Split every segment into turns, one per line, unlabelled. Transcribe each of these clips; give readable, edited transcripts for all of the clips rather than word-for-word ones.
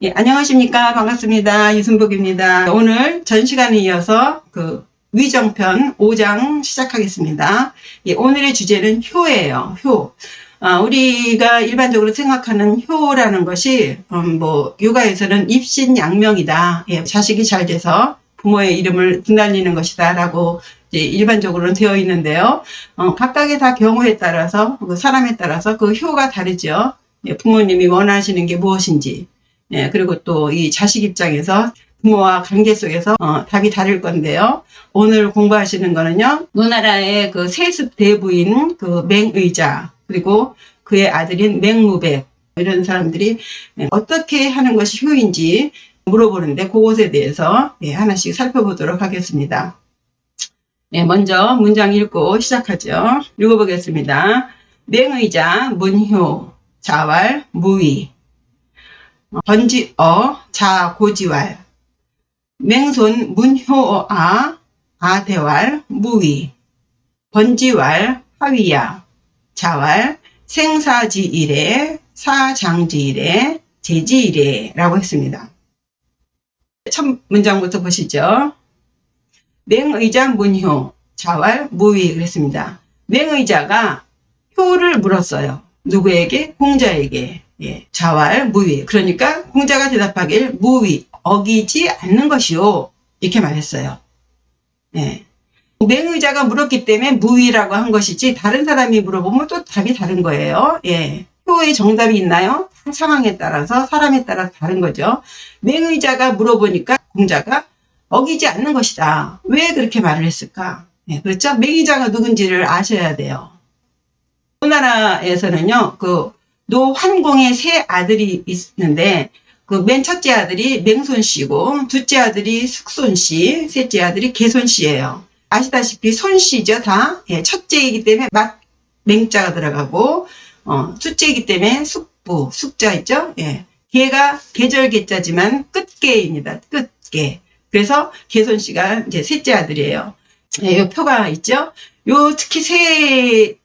예, 안녕하십니까. 반갑습니다. 유순복입니다. 오늘 전 시간에 이어서 위정편 5장 시작하겠습니다. 예, 오늘의 주제는 효예요. 효. 우리가 일반적으로 생각하는 효라는 것이, 육아에서는 입신양명이다. 예, 자식이 잘 돼서 부모의 이름을 드날리는 것이다. 라고 일반적으로는 되어 있는데요. 각각의 다 경우에 따라서, 사람에 따라서 그 효가 다르죠. 예, 부모님이 원하시는 게 무엇인지. 예, 그리고 또 이 자식 입장에서 부모와 관계 속에서 답이 다를 건데요. 오늘 공부하시는 거는요. 노나라의 그 세습 대부인 그 맹의자, 그리고 그의 아들인 맹무백, 이런 사람들이 어떻게 하는 것이 효인지 물어보는데 그것에 대해서 하나씩 살펴보도록 하겠습니다. 예, 먼저 문장 읽고 시작하죠. 읽어보겠습니다. 맹의자 문효 자왈 무위 번지어 자고지왈 맹손 문효아 아대왈 무위 번지왈 하위야 자왈 생사지일에 사장지일에 제지일에 라고 했습니다. 첫 문장부터 보시죠. 맹의자 문효 자왈 무위 그랬습니다. 맹의자가 효를 물었어요. 누구에게? 공자에게. 예, 자왈 무위. 그러니까 공자가 대답하길 무위, 어기지 않는 것이요. 이렇게 말했어요. 예. 맹의자가 물었기 때문에 무위라고 한 것이지 다른 사람이 물어보면 또 답이 다른 거예요. 예. 효의 정답이 있나요? 상황에 따라서 사람에 따라서 다른 거죠. 맹의자가 물어보니까 공자가 어기지 않는 것이다. 왜 그렇게 말을 했을까? 예, 그렇죠? 맹의자가 누군지를 아셔야 돼요. 우리나라에서는요, 노환공의 세 아들이 있는데, 맨 첫째 아들이 맹손씨고, 둘째 아들이 숙손씨, 셋째 아들이 개손씨예요. 아시다시피 손씨죠, 다. 예, 첫째이기 때문에 맹자가 들어가고, 둘째이기 때문에 숙부, 숙자 있죠? 예. 개가 계절개자지만 끝개입니다. 끝개. 그래서 개손씨가 이제 셋째 아들이에요. 예, 요 표가 있죠? 특히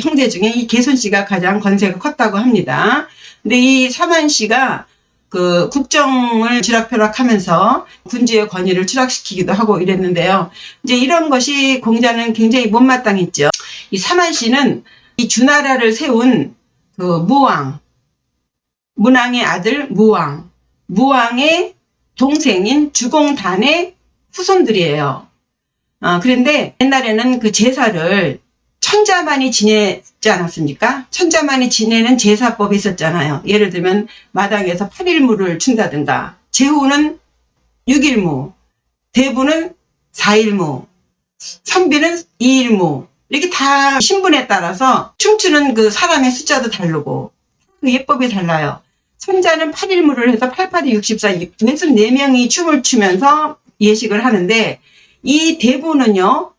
형제 중에 이 개손씨가 가장 건세가 컸다고 합니다. 근데 이 사만씨가 국정을 쥐락펴락하면서 군주의 권위를 추락시키기도 하고 이랬는데요. 이제 이런 것이 공자는 굉장히 못마땅했죠. 이 사만씨는 이 주나라를 세운 무왕, 문왕의 아들 무왕의 동생인 주공단의 후손들이에요. 그런데 옛날에는 그 제사를 천자만이 지내지 않았습니까? 천자만이 지내는 제사법이 있었잖아요. 예를 들면 마당에서 8일무를 춘다든가, 제후는 6일무, 대부는 4일무, 선비는 2일무, 이렇게 다 신분에 따라서 춤추는 그 사람의 숫자도 다르고 그 예법이 달라요. 천자는 8일무를 해서 8, 8이 64, 64명이 춤을 추면서 예식을 하는데, 이 대부는요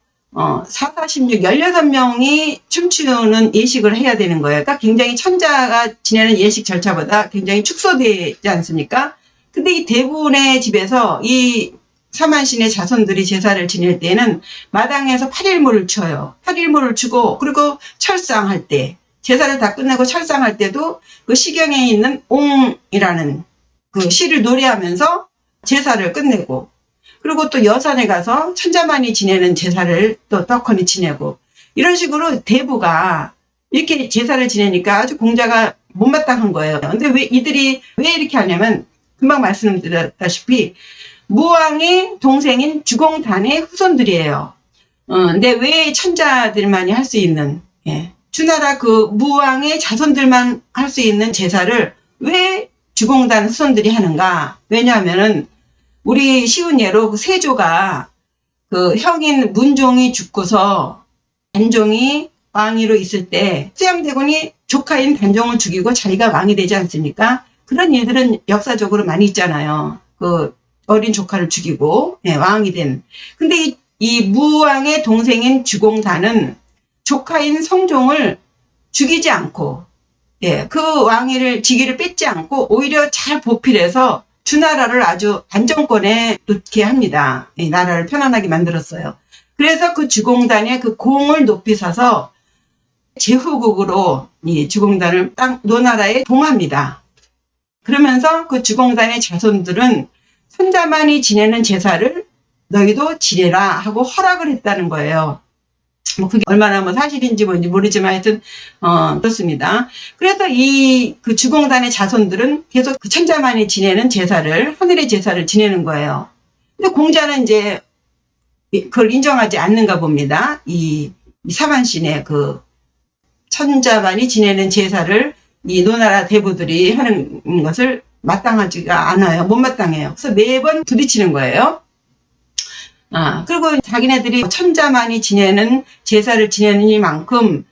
4, 4, 16, 16명이 춤추는 예식을 해야 되는 거예요. 그러니까 굉장히 천자가 지내는 예식 절차보다 굉장히 축소되지 않습니까? 근데 이 대부분의 집에서 이 사만신의 자손들이 제사를 지낼 때는 마당에서 8일무를 춰요. 8일무를 추고, 그리고 철상할 때, 제사를 다 끝내고 철상할 때도 그 시경에 있는 옹이라는 그 시를 노래하면서 제사를 끝내고, 그리고 또 여산에 가서 천자만이 지내는 제사를 또 떡하니 지내고, 이런 식으로 대부가 이렇게 제사를 지내니까 아주 공자가 못마땅한 거예요. 근데 이들이 왜 이렇게 하냐면, 금방 말씀드렸다시피 무왕의 동생인 주공단의 후손들이에요. 근데 왜 천자들만이 할 수 있는, 주나라 무왕의 자손들만 할 수 있는 제사를 왜 주공단 후손들이 하는가? 왜냐하면은 우리 쉬운 예로 세조가 형인 문종이 죽고서 단종이 왕위로 있을 때 수양대군이 조카인 단종을 죽이고 자기가 왕이 되지 않습니까? 그런 일들은 역사적으로 많이 있잖아요. 어린 조카를 죽이고 왕이 된. 근데 이 무왕의 동생인 주공단은 조카인 성종을 죽이지 않고, 그 왕위를 직위를 뺏지 않고 오히려 잘 보필해서 주나라를 아주 안정권에 놓게 합니다. 나라를 편안하게 만들었어요. 그래서 그 주공단의 그 공을 높이 사서 제후국으로 이 주공단을 노나라에 봉합니다. 그러면서 그 주공단의 자손들은 손자만이 지내는 제사를 너희도 지내라 하고 허락을 했다는 거예요. 뭐 그게 얼마나 뭐 사실인지 뭔지 모르지만 하여튼 그렇습니다. 그래서 이 그 주공단의 자손들은 계속 그 천자만이 지내는 제사를, 하늘의 제사를 지내는 거예요. 근데 공자는 이제 그걸 인정하지 않는가 봅니다. 이 사만신의 그 천자만이 지내는 제사를 이 노나라 대부들이 하는 것을 마땅하지가 않아요. 못마땅해요. 그래서 매번 부딪히는 거예요. 그리고 자기네들이 천자만이 지내는 제사를 지내는이만큼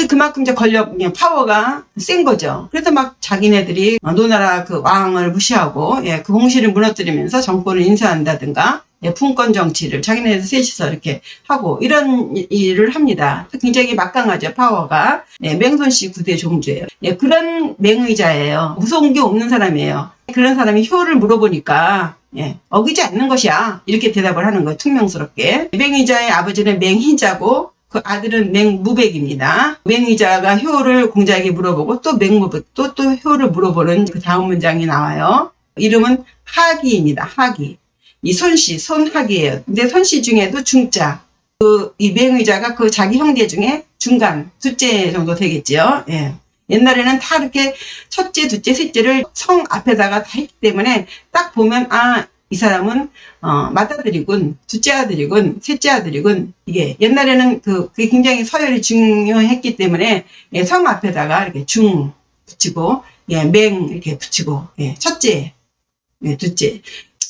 그만큼 이제 권력, 파워가 센 거죠. 그래서 막 자기네들이 노나라 그 왕을 무시하고, 그 홍실을 무너뜨리면서 정권을 인수한다든가, 분권 정치를 자기네들 셋이서 이렇게 하고, 이런 일을 합니다. 굉장히 막강하죠, 파워가. 맹손씨 9대 종주예요. 그런 맹의자예요. 무서운 게 없는 사람이에요. 그런 사람이 효를 물어보니까, 어기지 않는 것이야. 이렇게 대답을 하는 거예요, 퉁명스럽게. 맹의자의 아버지는 맹희자고, 그 아들은 맹무백입니다. 맹의자가 효를 공자에게 물어보고 또 맹무백 또 효를 물어보는 그 다음 문장이 나와요. 이름은 하기입니다. 하기. 이 손씨, 손하기예요. 근데 손씨 중에도 중자. 이 맹의자가 그 자기 형제 중에 중간, 둘째 정도 되겠지요. 옛날에는 다 이렇게 첫째, 둘째, 셋째를 성 앞에다가 다 했기 때문에 딱 보면 이 사람은 맏아들이군, 둘째 아들이군, 셋째 아들이군. 이게 옛날에는 그게 굉장히 서열이 중요했기 때문에 성 앞에다가 이렇게 중 붙이고 맹 이렇게 붙이고 첫째, 둘째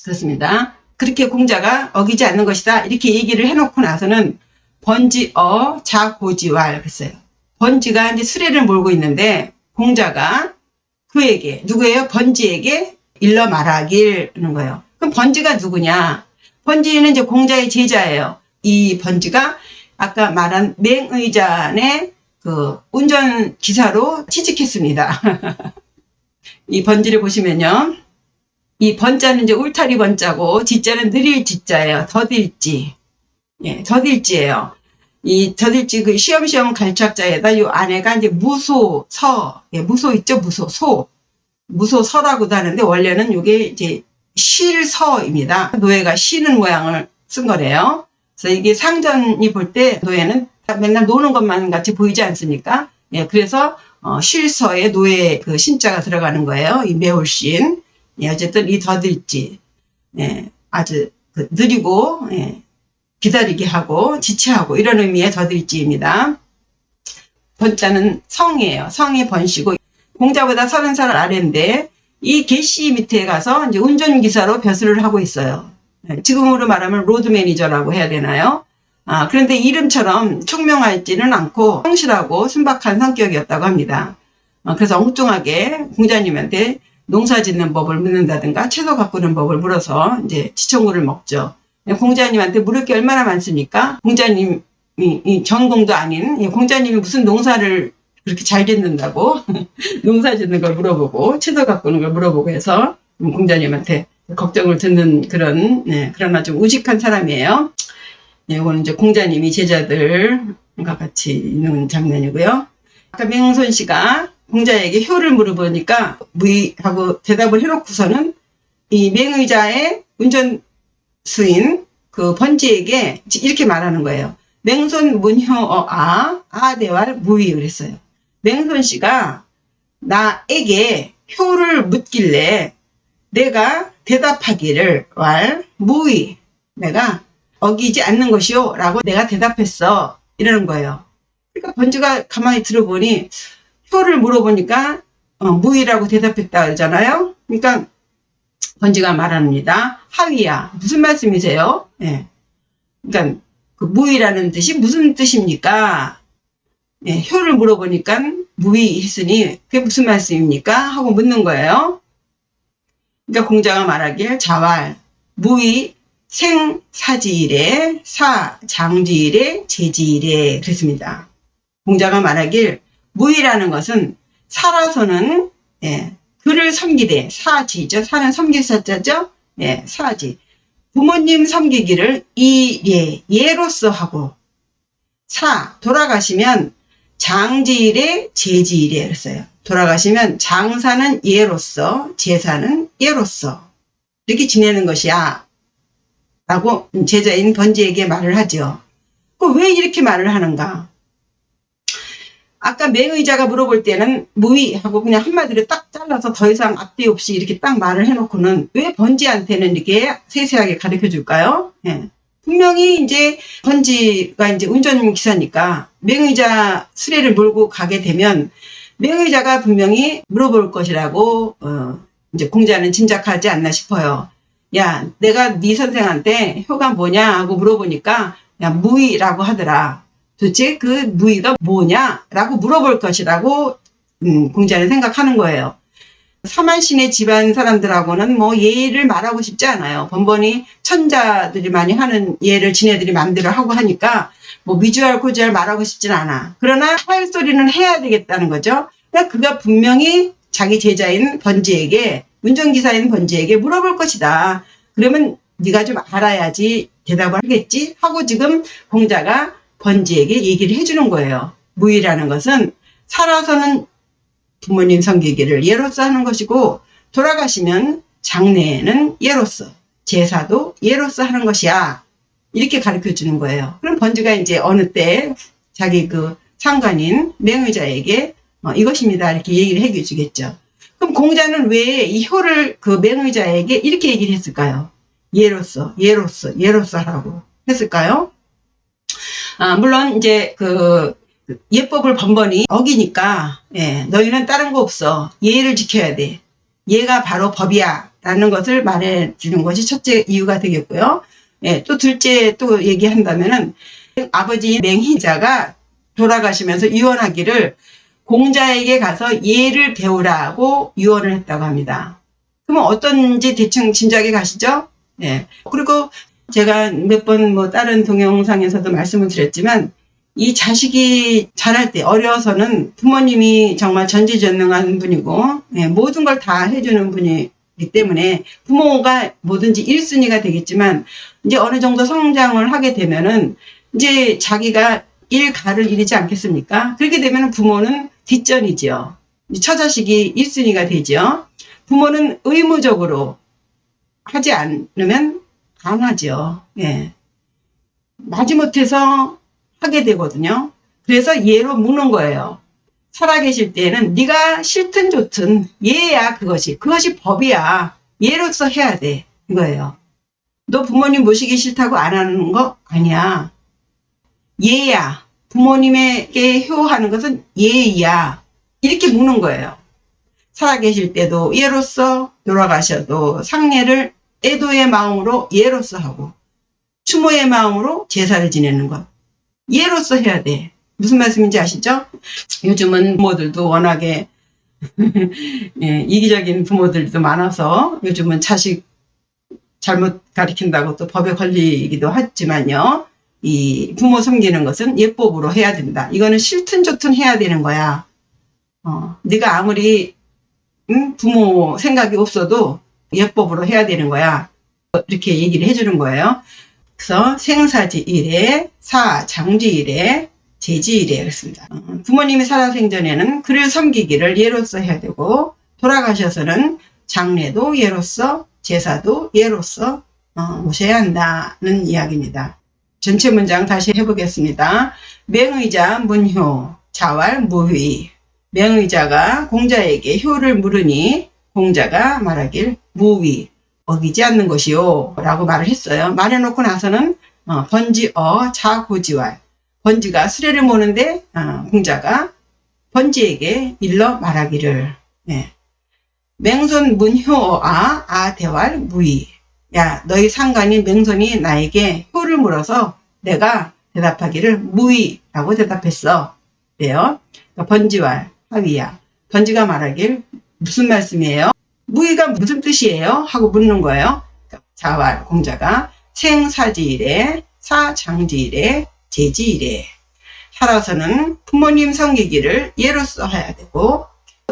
그렇습니다. 그렇게 공자가 어기지 않는 것이다 이렇게 얘기를 해놓고 나서는 번지어 자고지왈 그랬어요. 번지가 이제 수레를 몰고 있는데 공자가 그에게 누구예요? 번지에게 일러 말하길 하는 거예요. 그럼 번지가 누구냐? 번지는 이제 공자의 제자예요. 이 번지가 아까 말한 맹의자의 그 운전기사로 취직했습니다. 이 번지를 보시면요. 이 번자는 이제 울타리 번자고 지자는 느릴 지자예요. 더딜지. 더딜지예요. 이 더딜지 그 시험시험 갈착자에다 이 안에가 이제 무소서. 무소 있죠? 무소소. 무소서라고도 하는데 원래는 이게 이제 실서입니다. 노예가 쉬는 모양을 쓴 거래요. 그래서 이게 상전이 볼 때 노예는 맨날 노는 것만 같이 보이지 않습니까? 그래서 실서에 노예 그 신자가 들어가는 거예요. 이 매홀신. 어쨌든 이 더딜지 아주 느리고 기다리게 하고 지체하고 이런 의미의 더딜지입니다. 번자는 성이에요. 성이 번시고 공자보다 30살 아래인데 이 계시 밑에 가서 이제 운전기사로 벼슬을 하고 있어요. 지금으로 말하면 로드 매니저라고 해야 되나요? 그런데 이름처럼 총명하지는 않고 성실하고 순박한 성격이었다고 합니다. 그래서 엉뚱하게 공자님한테 농사 짓는 법을 묻는다든가 채소 가꾸는 법을 물어서 이제 지청구를 먹죠. 공자님한테 물을 게 얼마나 많습니까? 공자님이 전공도 아닌 공자님이 무슨 농사를 그렇게 잘 짓는다고 농사 짓는 걸 물어보고 채소 가꾸는 걸 물어보고 해서 공자님한테 걱정을 듣는 그런 아주 우직한 사람이에요. 이거는 이제 공자님이 제자들과 같이 있는 장면이고요. 아까 맹손 씨가 공자에게 효를 물어보니까 무의하고 대답을 해놓고서는 이 맹의자의 운전수인 그 번지에게 이렇게 말하는 거예요. 맹손 문효어 아대왈 무의 그랬어요. 맹손 씨가 나에게 효를 묻길래 내가 대답하기를 무의 내가 어기지 않는 것이요 라고 내가 대답했어 이러는 거예요. 그러니까 번지가 가만히 들어보니 효를 물어보니까 무의라고 대답했다 그러잖아요. 그러니까 번지가 말합니다. 하위야 무슨 말씀이세요? 그러니까 그 무의라는 뜻이 무슨 뜻입니까? 효를 물어보니까 무의 했으니 그게 무슨 말씀입니까? 하고 묻는 거예요. 그러니까 공자가 말하길 자왈 무의 생사지일에 사장지일에 제지일에 그랬습니다. 공자가 말하길 무의라는 것은 살아서는 그를 섬기되 사지죠. 사는 섬길 사자죠. 사지. 부모님 섬기기를 예로서 하고 돌아가시면 장지일에 제지일에 그랬어요. 돌아가시면 장사는 예로서 제사는 예로서 이렇게 지내는 것이야 라고 제자인 번지에게 말을 하죠. 왜 이렇게 말을 하는가? 아까 맹의자가 물어볼 때는 무의하고 그냥 한마디로 딱 잘라서 더 이상 앞뒤 없이 이렇게 딱 말을 해놓고는 왜 번지한테는 이렇게 세세하게 가르쳐 줄까요? 예. 분명히 이제 번지가 이제 운전기사니까 맹의자 수레를 몰고 가게 되면 맹의자가 분명히 물어볼 것이라고 이제 공자는 짐작하지 않나 싶어요. 야, 내가 네 선생한테 효가 뭐냐 하고 물어보니까 야, 무의라고 하더라. 도대체 그 무의가 뭐냐? 라고 물어볼 것이라고 공자는 생각하는 거예요. 사만신의 집안 사람들하고는 뭐 예를 말하고 싶지 않아요. 번번이 천자들이 많이 하는 예를 지네들이 마음대로 하고 하니까 뭐 미주알 고주알 말하고 싶진 않아. 그러나 할 소리는 해야 되겠다는 거죠. 그러니까 그가 분명히 자기 제자인 번지에게, 운전기사인 번지에게 물어볼 것이다. 그러면 네가 좀 알아야지 대답을 하겠지 하고 지금 공자가 번지에게 얘기를 해주는 거예요. 무의라는 것은 살아서는 부모님 섬기기를 예로서 하는 것이고 돌아가시면 장례는 예로서, 제사도 예로서 하는 것이야. 이렇게 가르쳐 주는 거예요. 그럼 번지가 이제 어느 때 자기 그 상관인 맹의자에게 이것입니다. 이렇게 얘기를 해 주겠죠. 그럼 공자는 왜 이 효를 그 맹의자에게 이렇게 얘기를 했을까요? 예로서, 예로서, 예로서 하라고 했을까요? 물론 이제 그 예법을 번번이 어기니까 예, 너희는 다른 거 없어. 예를 지켜야 돼. 예가 바로 법이야. 라는 것을 말해 주는 것이 첫째 이유가 되겠고요. 예, 또 둘째 또 얘기한다면은 아버지 맹희자가 돌아가시면서 유언하기를 공자에게 가서 예를 배우라고 유언을 했다고 합니다. 그러면 어떤지 대충 짐작이 가시죠? 예. 그리고 제가 몇 번 뭐 다른 동영상에서도 말씀을 드렸지만 이 자식이 자랄 때 어려서는 부모님이 정말 전지전능한 분이고 예, 모든 걸 다 해주는 분이기 때문에 부모가 뭐든지 1순위가 되겠지만 이제 어느 정도 성장을 하게 되면은 이제 자기가 일가를 이르지 않겠습니까? 그렇게 되면 부모는 뒷전이죠. 처자식이 1순위가 되죠. 부모는 의무적으로 하지 않으면 안 하죠. 예. 마지못해서 하게 되거든요. 그래서 예로 묻는 거예요. 살아계실 때는 네가 싫든 좋든 예야 그것이 법이야. 예로서 해야 돼. 이거예요. 너 부모님 모시기 싫다고 안 하는 거 아니야. 예야. 부모님에게 효하는 것은 예야. 이렇게 묻는 거예요. 살아계실 때도 예로서, 돌아가셔도 상례를 애도의 마음으로 예로서 하고 추모의 마음으로 제사를 지내는 것. 예로서 해야 돼. 무슨 말씀인지 아시죠? 요즘은 부모들도 워낙에 예, 이기적인 부모들도 많아서 요즘은 자식 잘못 가르친다고 또 법에 걸리기도 하지만요. 이 부모 섬기는 것은 예법으로 해야 된다. 이거는 싫든 좋든 해야 되는 거야. 네가 아무리 부모 생각이 없어도 예법으로 해야 되는 거야. 이렇게 얘기를 해주는 거예요. 그래서 생사지일에, 사장지일에, 제지일에 그랬습니다. 부모님이 살아생전에는 그를 섬기기를 예로서 해야 되고 돌아가셔서는 장례도 예로서, 제사도 예로서 모셔야 한다는 이야기입니다. 전체 문장 다시 해보겠습니다. 맹의자 문효, 자왈 무의. 맹의자가 공자에게 효를 물으니 공자가 말하길 무의, 어기지 않는 것이요 라고 말을 했어요. 말해놓고 나서는 번지어 자고지왈, 번지가 수레를 모는데 공자가 번지에게 일러 말하기를 네. 맹손 문효아 아대왈 무의. 야, 너희 상관인 맹손이 나에게 효를 물어서 내가 대답하기를 무의라고 대답했어. 그래요. 그러니까 번지왈 하위야. 번지가 말하길 무슨 말씀이에요? 무의가 무슨 뜻이에요? 하고 묻는 거예요. 자왈 공자가 생사지일에, 사장지일에, 제지일에 살아서는 부모님 섬기기를 예로서 해야 되고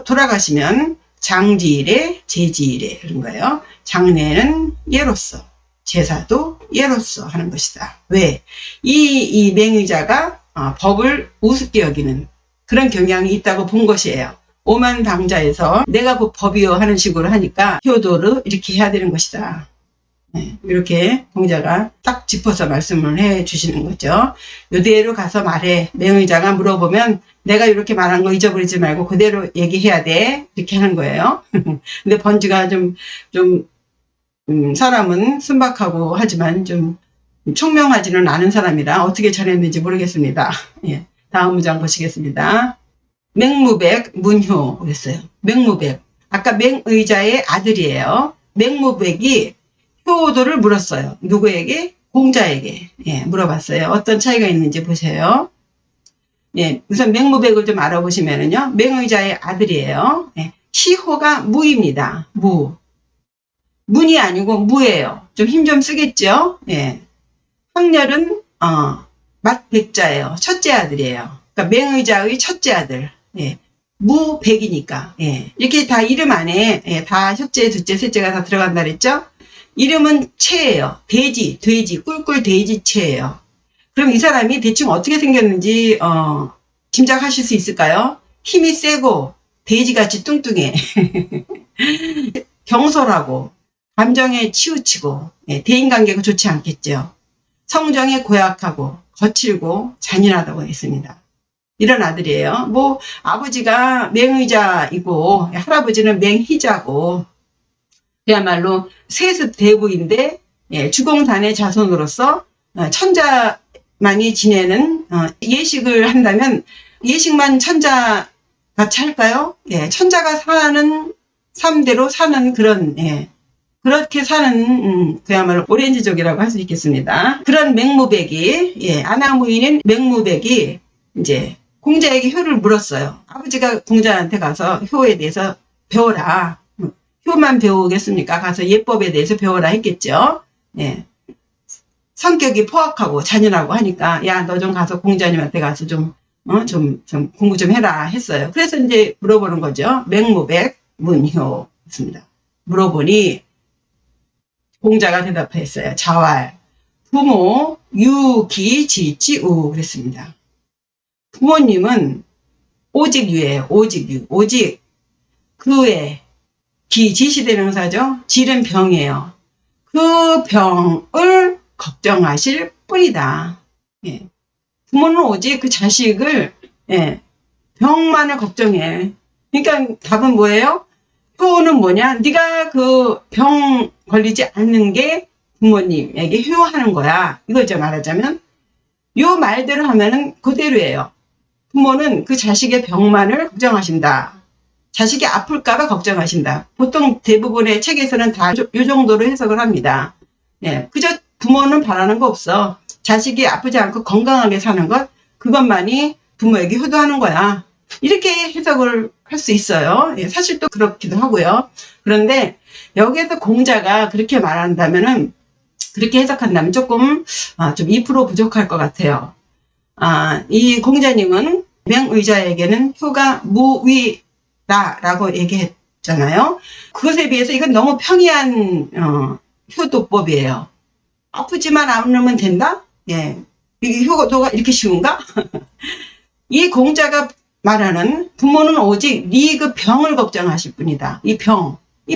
돌아가시면 장지일에, 제지일에 그런 거예요. 장례는 예로서, 제사도 예로서 하는 것이다. 왜? 이 맹의자가 법을 우습게 여기는 그런 경향이 있다고 본 것이에요. 오만방자에서 내가 법이요 하는 식으로 하니까 효도를 이렇게 해야 되는 것이다. 네, 이렇게 공자가 딱 짚어서 말씀을 해 주시는 거죠. 이대로 가서 말해. 맹의자가 물어보면 내가 이렇게 말한 거 잊어버리지 말고 그대로 얘기해야 돼. 이렇게 하는 거예요. 근데 번지가 사람은 순박하고 하지만 좀 총명하지는 않은 사람이라 어떻게 전했는지 모르겠습니다. 예, 다음 문장 보시겠습니다. 맹무백 문효 그랬어요. 맹무백. 아까 맹의자의 아들이에요. 맹무백이 효도를 물었어요. 누구에게? 공자에게. 예, 물어봤어요. 어떤 차이가 있는지 보세요. 예, 우선 맹무백을 좀 알아보시면은요. 맹의자의 아들이에요. 예, 시호가 무입니다. 무. 문이 아니고 무예요. 좀 힘 좀 쓰겠죠? 예. 황렬은 맏백자예요. 첫째 아들이에요. 그러니까 맹의자의 첫째 아들. 예. 무백이니까. 예. 이렇게 다 이름 안에 예, 다 첫째, 둘째, 셋째가 다 들어간다 그랬죠? 이름은 채예요. 돼지, 꿀꿀 돼지채예요. 그럼 이 사람이 대충 어떻게 생겼는지 짐작하실 수 있을까요? 힘이 세고 돼지같이 뚱뚱해. 경솔하고 감정에 치우치고 예, 대인관계가 좋지 않겠죠. 성정에 고약하고 거칠고 잔인하다고 했습니다. 이런 아들이에요. 뭐 아버지가 맹의자이고 할아버지는 맹희자고 그야말로 세습 대부인데 예, 주공단의 자손으로서 천자만이 지내는 예식을 한다면 예식만 천자같이 할까요? 예, 천자가 사는 삶대로 사는 그런 예, 그렇게 사는 그야말로 오렌지족이라고 할 수 있겠습니다. 그런 맹무백이 예, 아나무인인 맹무백이 이제 공자에게 효를 물었어요. 아버지가 공자한테 가서 효에 대해서 배워라. 효만 배우겠습니까? 가서 예법에 대해서 배워라 했겠죠. 예. 성격이 포악하고 잔인하고 하니까 야, 너 좀 가서 공자님한테 가서 좀 공부 좀 해라 했어요. 그래서 이제 물어보는 거죠. 맹무백 문효였습니다. 물어보니 공자가 대답했어요. 자왈 부모 유기지지우 그랬습니다. 부모님은 오직 유예요. 오직 유. 오직 그의 기 지시대명사죠. 질은 병이에요. 그 병을 걱정하실 뿐이다. 예. 부모는 오직 그 자식을 예, 병만을 걱정해. 그러니까 답은 뭐예요? 효는 뭐냐? 네가 그 병 걸리지 않는 게 부모님에게 효하는 거야. 이거죠 말하자면. 요 말대로 하면은 그대로예요. 부모는 그 자식의 병만을 걱정하신다. 자식이 아플까봐 걱정하신다. 보통 대부분의 책에서는 다 이 정도로 해석을 합니다. 예, 그저 부모는 바라는 거 없어. 자식이 아프지 않고 건강하게 사는 것, 그것만이 부모에게 효도하는 거야. 이렇게 해석을 할 수 있어요. 예, 사실 또 그렇기도 하고요. 그런데 여기에서 공자가 그렇게 말한다면은, 그렇게 해석한다면 조금 좀 2% 부족할 것 같아요. 이 공자님은 맹의자에게는 효가 무위 라고 얘기했잖아요. 그것에 비해서 이건 너무 평이한 효도법이에요. 아프지만 않으면 된다? 예. 이 효도가 이렇게 쉬운가? 이 공자가 말하는 부모는 오직 네 그 병을 걱정하실 뿐이다. 이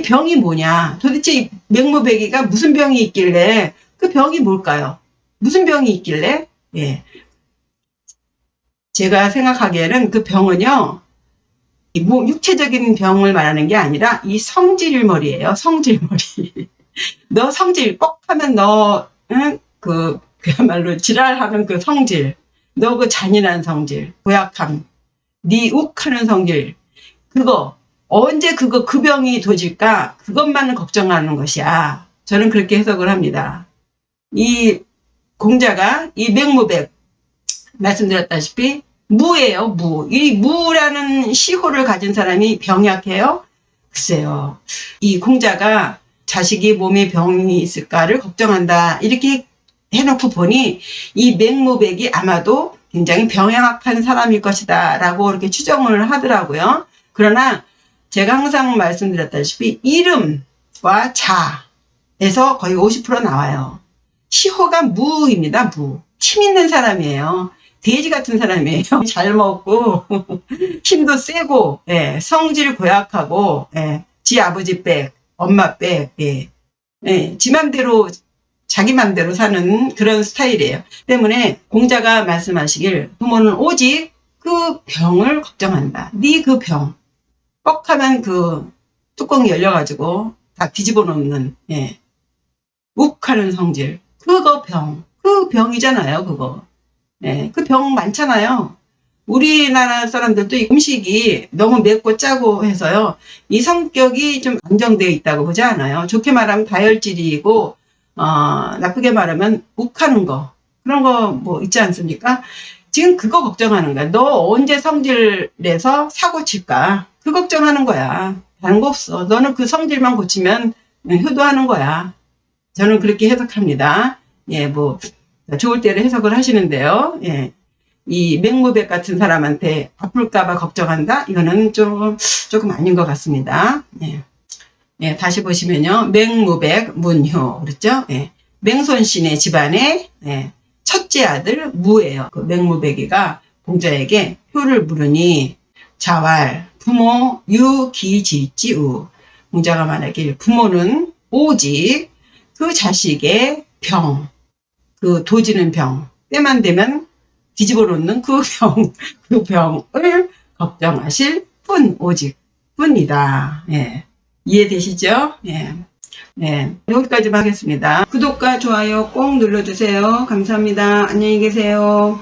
병이 뭐냐? 도대체 이 맹무백이가 무슨 병이 있길래 그 병이 뭘까요? 무슨 병이 있길래? 예. 제가 생각하기에는 그 병은요. 뭐 육체적인 병을 말하는 게 아니라 이 성질머리예요. 성질머리. 너 성질 뻑 하면 너 그야말로 지랄하는 그 성질. 너 그 잔인한 성질. 고약함. 네 욱하는 성질. 그거 언제 그 병이 도질까? 그것만을 걱정하는 것이야. 저는 그렇게 해석을 합니다. 이 공자가 이 맹무백 말씀드렸다시피 무예요, 무. 이 무라는 시호를 가진 사람이 병약해요? 글쎄요. 이 공자가 자식이 몸에 병이 있을까를 걱정한다. 이렇게 해놓고 보니 이 맹무백이 아마도 굉장히 병약한 사람일 것이다. 라고 이렇게 추정을 하더라고요. 그러나 제가 항상 말씀드렸다시피 이름과 자에서 거의 50% 나와요. 시호가 무입니다, 무. 침 있는 사람이에요. 돼지 같은 사람이에요. 잘 먹고 힘도 세고 예, 성질 고약하고 예, 지 아버지 백, 엄마 백, 예, 예, 지 맘대로 자기 맘대로 사는 그런 스타일이에요. 때문에 공자가 말씀하시길 부모는 오직 그 병을 걱정한다. 네 그 병. 뻑하면 그 뚜껑이 열려가지고 다 뒤집어 놓는 예, 욱하는 성질. 그거 병. 그 병이잖아요. 그거. 예, 그 병 많잖아요. 우리나라 사람들도 이 음식이 너무 맵고 짜고 해서요. 이 성격이 좀 안정되어 있다고 보지 않아요. 좋게 말하면 다혈질이고 나쁘게 말하면 욱하는 거. 그런 거 뭐 있지 않습니까? 지금 그거 걱정하는 거야. 너 언제 성질 내서 사고 칠까? 그 걱정하는 거야. 다른 거 없어. 너는 그 성질만 고치면 효도하는 거야. 저는 그렇게 해석합니다. 예, 뭐 좋을 대로 해석을 하시는데요. 예. 이 맹무백 같은 사람한테 아플까봐 걱정한다? 이거는 조금 아닌 것 같습니다. 예. 예, 다시 보시면요. 맹무백, 문효. 그렇죠? 예. 맹손신의 집안의 예, 첫째 아들 무예요. 그 맹무백이가 공자에게 효를 물으니 자왈, 부모, 유, 기, 지, 찌, 우. 공자가 말하길 부모는 오직 그 자식의 병, 그 도지는 병, 때만 되면 뒤집어 놓는 그 병, 그 병을 걱정하실 뿐, 오직 뿐이다. 예. 이해되시죠? 예. 예. 여기까지만 하겠습니다. 구독과 좋아요 꼭 눌러주세요. 감사합니다. 안녕히 계세요.